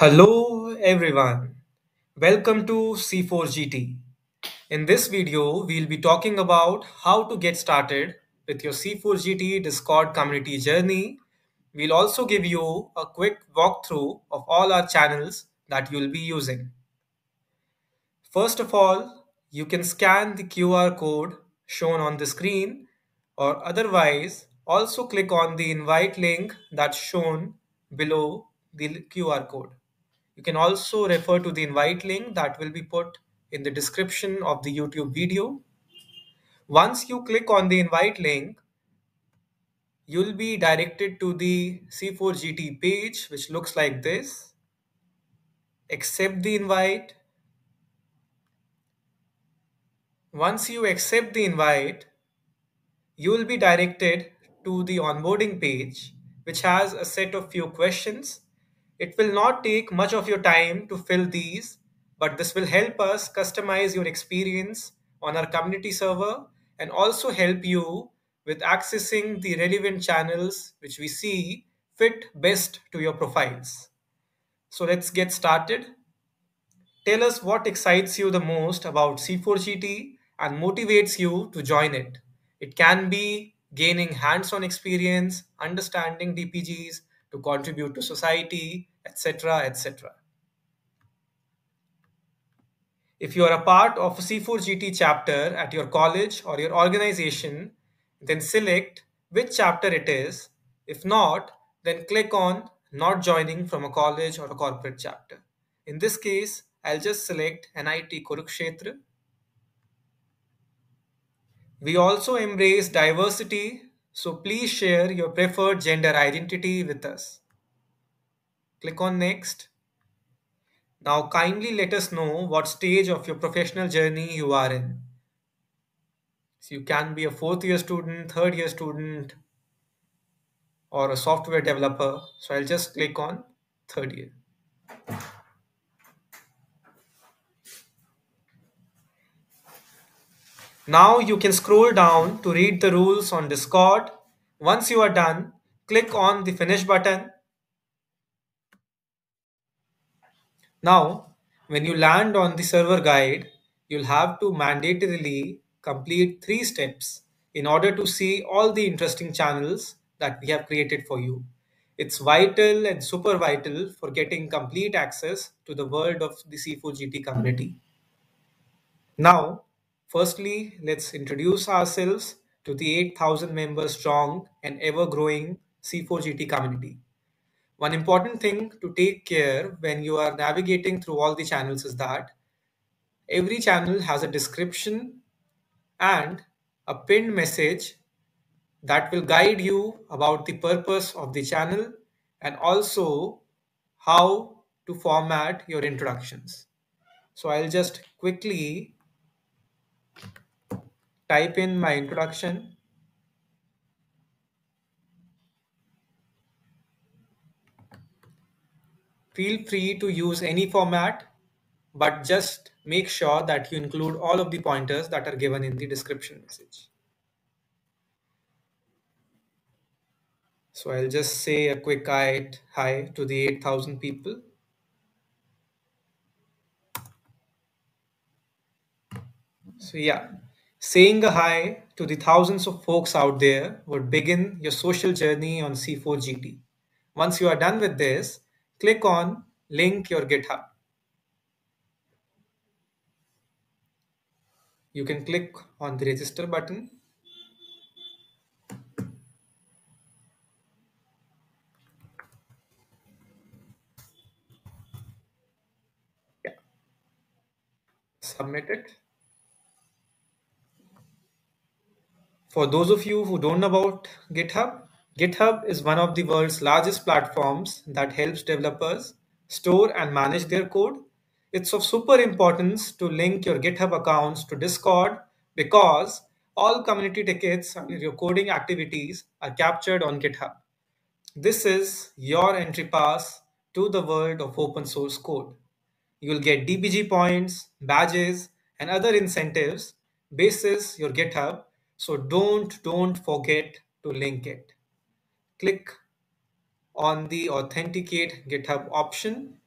Hello everyone, welcome to C4GT. In this video, we'll be talking about how to get started with your C4GT Discord community journey. We'll also give you a quick walkthrough of all our channels that you'll be using. First of all, you can scan the QR code shown on the screen, or otherwise also click on the invite link that's shown below the QR code. You can also refer to the invite link that will be put in the description of the YouTube video. Once you click on the invite link, you'll be directed to the C4GT page, which looks like this. Accept the invite. Once you accept the invite, you will be directed to the onboarding page, which has a set of few questions. It will not take much of your time to fill these, but this will help us customize your experience on our community server and also help you with accessing the relevant channels which we see fit best to your profiles. So let's get started. Tell us what excites you the most about C4GT and motivates you to join it. It can be gaining hands on experience, understanding DPGs, to contribute to society, etc. etc. If you are a part of a C4GT chapter at your college or your organization, then select which chapter it is. If not, then click on not joining from a college or a corporate chapter. In this case, I'll just select NIT Kurukshetra. We also embrace diversity, so please share your preferred gender identity with us. Click on next. Now kindly let us know what stage of your professional journey you are in. So you can be a fourth year student, third year student, or a software developer. So I'll just click on third year. Now you can scroll down to read the rules on Discord. Once you are done, click on the finish button. Now, when you land on the server guide, you'll have to mandatorily complete 3 steps in order to see all the interesting channels that we have created for you. It's vital and super vital for getting complete access to the world of the C4GT community. Now, firstly, let's introduce ourselves to the 8,000 members strong and ever growing C4GT community. One important thing to take care when you are navigating through all the channels is that every channel has a description and a pinned message that will guide you about the purpose of the channel and also how to format your introductions. So I'll just quickly type in my introduction. Feel free to use any format, but just make sure that you include all of the pointers that are given in the description message. So I'll just say a quick hi to the 8,000 people. So yeah, saying a hi to the thousands of folks out there would begin your social journey on C4GT. Once you are done with this, click on link your GitHub. You can click on the register button. Yeah. Submit it. For those of you who don't know about GitHub, GitHub is one of the world's largest platforms that helps developers store and manage their code. It's of super importance to link your GitHub accounts to Discord because all community tickets and your coding activities are captured on GitHub. This is your entry pass to the world of open source code. You will get DPG points, badges, and other incentives basis your GitHub. So don't forget to link it. Click on the authenticate GitHub option.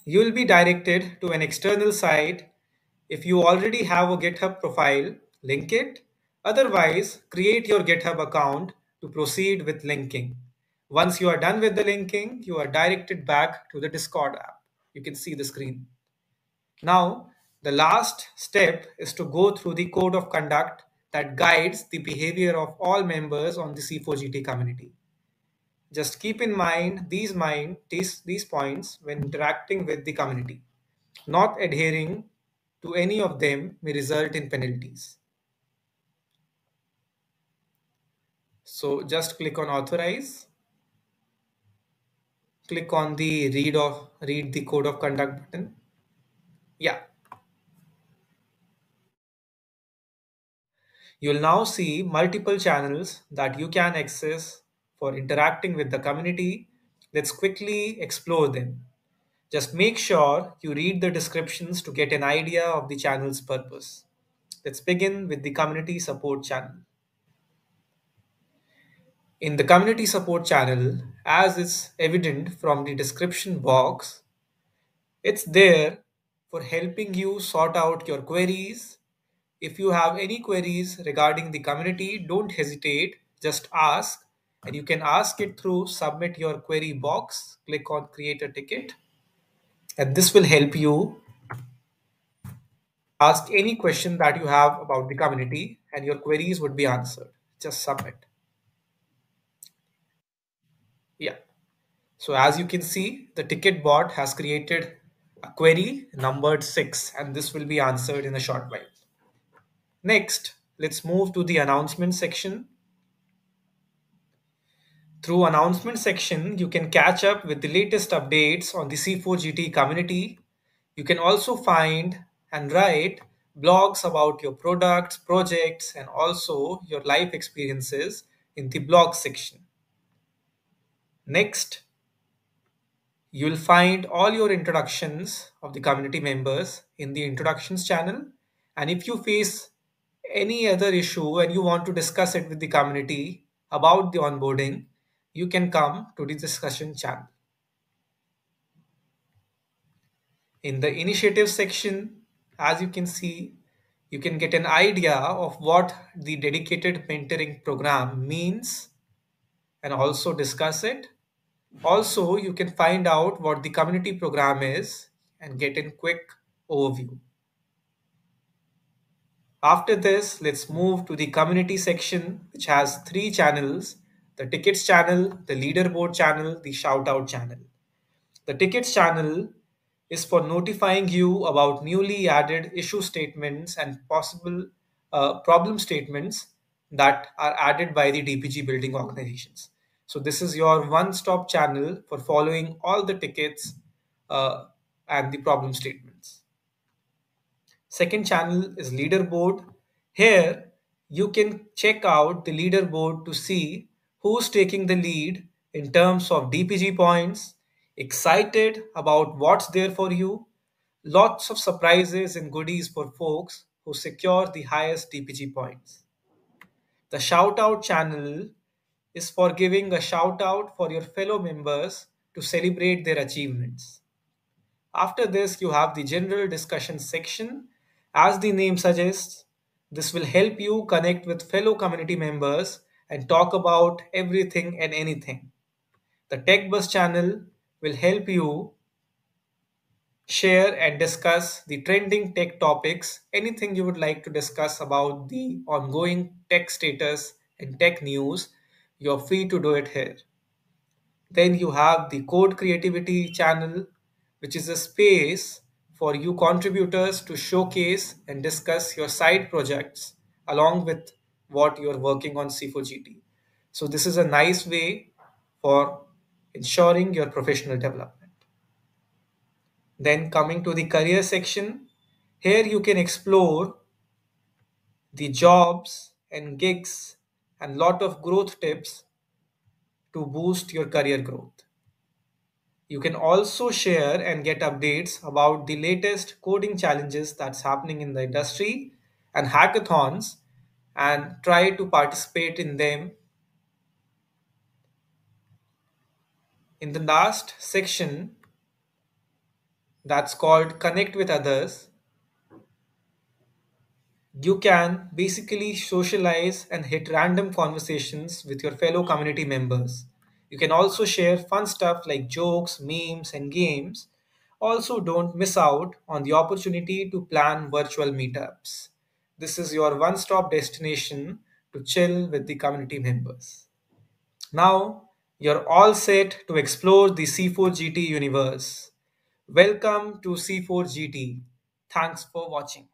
You will be directed to an external site. If you already have a GitHub profile, link it. Otherwise, create your GitHub account to proceed with linking. Once you are done with the linking, you are directed back to the Discord app. You can see the screen. Now, the last step is to go through the code of conduct that guides the behavior of all members on the C4GT community. Just keep in mind these points when interacting with the community. Not adhering to any of them may result in penalties. So just click on authorize, click on the read the code of conduct button. Yeah, you'll now see multiple channels that you can access for interacting with the community. Let's quickly explore them. Just make sure you read the descriptions to get an idea of the channel's purpose. Let's begin with the community support channel. In the community support channel, as is evident from the description box, it's there for helping you sort out your queries. If you have any queries regarding the community, don't hesitate, just ask. And you can ask it through submit your query box, click on create a ticket, and this will help you ask any question that you have about the community and your queries would be answered. Just submit. Yeah. So as you can see, the ticket bot has created a query numbered 6 and this will be answered in a short while. Next, let's move to the announcement section. Through announcement section, you can catch up with the latest updates on the C4GT community. You can also find and write blogs about your products, projects, and also your life experiences in the blog section. Next, you will find all your introductions of the community members in the introductions channel. And if you face any other issue and you want to discuss it with the community about the onboarding, you can come to the discussion channel. In the initiative section, as you can see, you can get an idea of what the dedicated mentoring program means and also discuss it. Also, you can find out what the community program is and get a quick overview. After this, let's move to the community section, which has three channels: the tickets channel, the leaderboard channel, the shout out channel. The tickets channel is for notifying you about newly added issue statements and possible problem statements that are added by the DPG building organizations. So this is your one-stop channel for following all the tickets uh, and the problem statements. Second channel is leaderboard. Here you can check out the leaderboard to see who's taking the lead in terms of DPG points, excited about what's there for you, lots of surprises and goodies for folks who secure the highest DPG points. The shout out channel is for giving a shout out for your fellow members to celebrate their achievements. After this, you have the general discussion section. As the name suggests, this will help you connect with fellow community members and talk about everything and anything. The Tech Bus channel will help you share and discuss the trending tech topics, anything you would like to discuss about the ongoing tech status and tech news. You're free to do it here. Then you have the code creativity channel, which is a space for you contributors to showcase and discuss your side projects along with what you're working on C4GT. So this is a nice way for ensuring your professional development. Then coming to the career section, here you can explore the jobs and gigs and lot of growth tips to boost your career growth. You can also share and get updates about the latest coding challenges that's happening in the industry and hackathons and try to participate in them. In the last section, That's called connect with others. You can basically socialize and hit random conversations with your fellow community members. You can also share fun stuff like jokes, memes, and games. Also, don't miss out on the opportunity to plan virtual meetups. This is your one stop destination to chill with the community members. Now, you're all set to explore the C4GT universe. Welcome to C4GT. Thanks for watching.